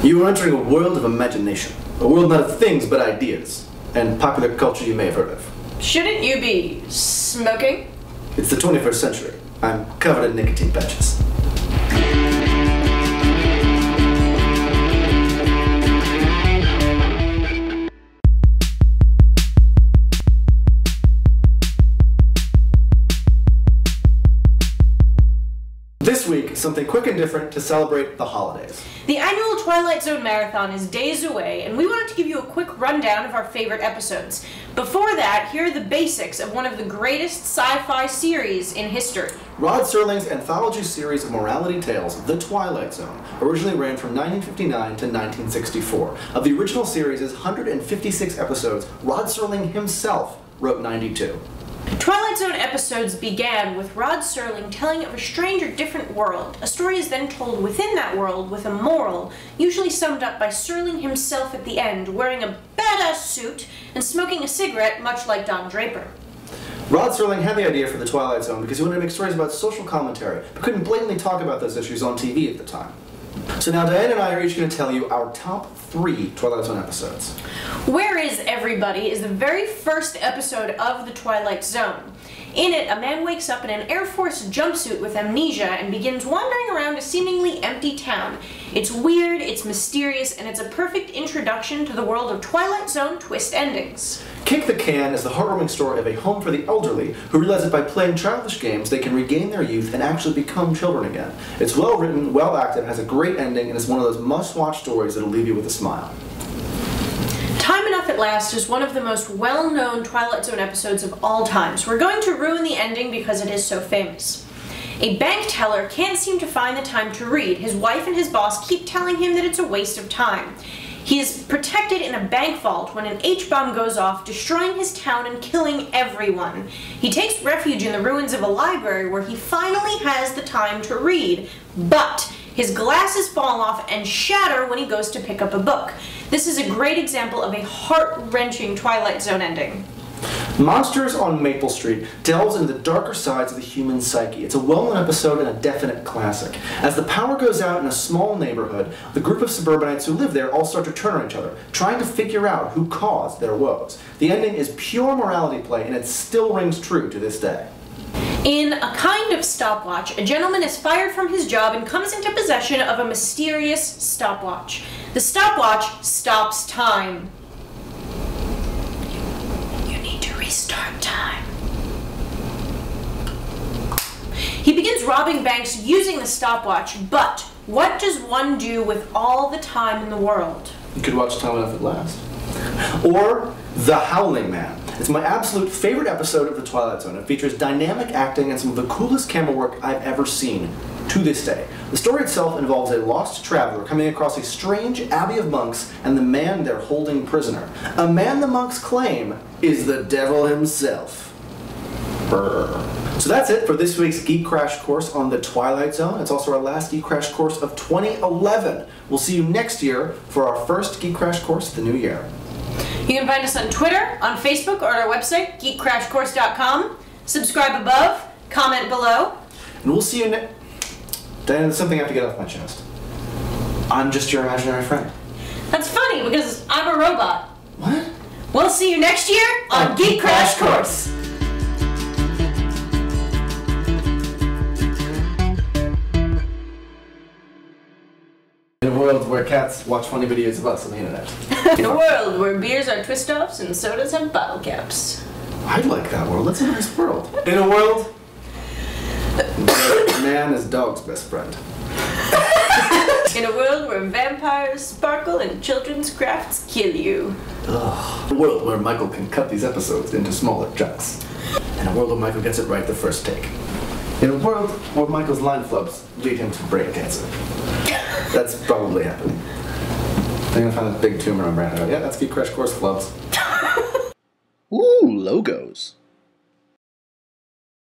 You are entering a world of imagination. A world not of things, but ideas. And popular culture you may have heard of. Shouldn't you be smoking? It's the 21st century. I'm covered in nicotine patches. This week, something quick and different to celebrate the holidays. The annual Twilight Zone marathon is days away, and we wanted to give you a quick rundown of our favorite episodes. Before that, here are the basics of one of the greatest sci-fi series in history. Rod Serling's anthology series of morality tales, The Twilight Zone, originally ran from 1959 to 1964. Of the original series' 156 episodes, Rod Serling himself wrote 92. Twilight Zone episodes began with Rod Serling telling of a strange or different world. A story is then told within that world with a moral, usually summed up by Serling himself at the end, wearing a badass suit and smoking a cigarette, much like Don Draper. Rod Serling had the idea for The Twilight Zone because he wanted to make stories about social commentary, but couldn't blatantly talk about those issues on TV at the time. So now Diane and I are each going to tell you our top 3 Twilight Zone episodes. Where Is Everybody is the very first episode of The Twilight Zone. In it, a man wakes up in an Air Force jumpsuit with amnesia and begins wandering around a seemingly empty town. It's weird, it's mysterious, and it's a perfect introduction to the world of Twilight Zone twist endings. Kick the Can is the heartwarming story of a home for the elderly who realize that by playing childish games they can regain their youth and actually become children again. It's well written, well acted, has a great ending, and is one of those must-watch stories that'll leave you with a smile. Time Enough at Last is one of the most well-known Twilight Zone episodes of all time, so we're going to ruin the ending because it is so famous. A bank teller can't seem to find the time to read. His wife and his boss keep telling him that it's a waste of time. He is protected in a bank vault when an H-bomb goes off, destroying his town and killing everyone. He takes refuge in the ruins of a library where he finally has the time to read, but his glasses fall off and shatter when he goes to pick up a book. This is a great example of a heart-wrenching Twilight Zone ending. Monsters on Maple Street delves into the darker sides of the human psyche. It's a well-known episode and a definite classic. As the power goes out in a small neighborhood, the group of suburbanites who live there all start to turn on each other, trying to figure out who caused their woes. The ending is pure morality play, and it still rings true to this day. In A Kind of Stopwatch, a gentleman is fired from his job and comes into possession of a mysterious stopwatch. The stopwatch stops time. You need to restart time. He begins robbing banks using the stopwatch, but what does one do with all the time in the world? You could watch Time Enough at Last. Or The Howling Man. It's my absolute favorite episode of The Twilight Zone. It features dynamic acting and some of the coolest camera work I've ever seen to this day. The story itself involves a lost traveler coming across a strange abbey of monks and the man they're holding prisoner. A man the monks claim is the devil himself. Brr. So that's it for this week's Geek Crash Course on The Twilight Zone. It's also our last Geek Crash Course of 2011. We'll see you next year for our first Geek Crash Course of the new year. You can find us on Twitter, on Facebook, or at our website, geekcrashcourse.com. Subscribe above, comment below. And we'll see you next... Diana, there's something I have to get off my chest. I'm just your imaginary friend. That's funny, because I'm a robot. What? We'll see you next year on Geek Crash Course. In a world where cats watch funny videos of us on the internet. In a world where beers are twist-offs and sodas have bottle caps. I'd like that world. That's a nice world. In a world where man is dog's best friend. In a world where vampires sparkle and children's crafts kill you. Ugh. A world where Michael can cut these episodes into smaller chunks. In a world where Michael gets it right the first take. In a world where Michael's line flubs lead him to brain cancer. That's probably happening. They're gonna find a big tumor on Brandon. Yeah, that's Geek Crash Course flubs. Ooh, logos.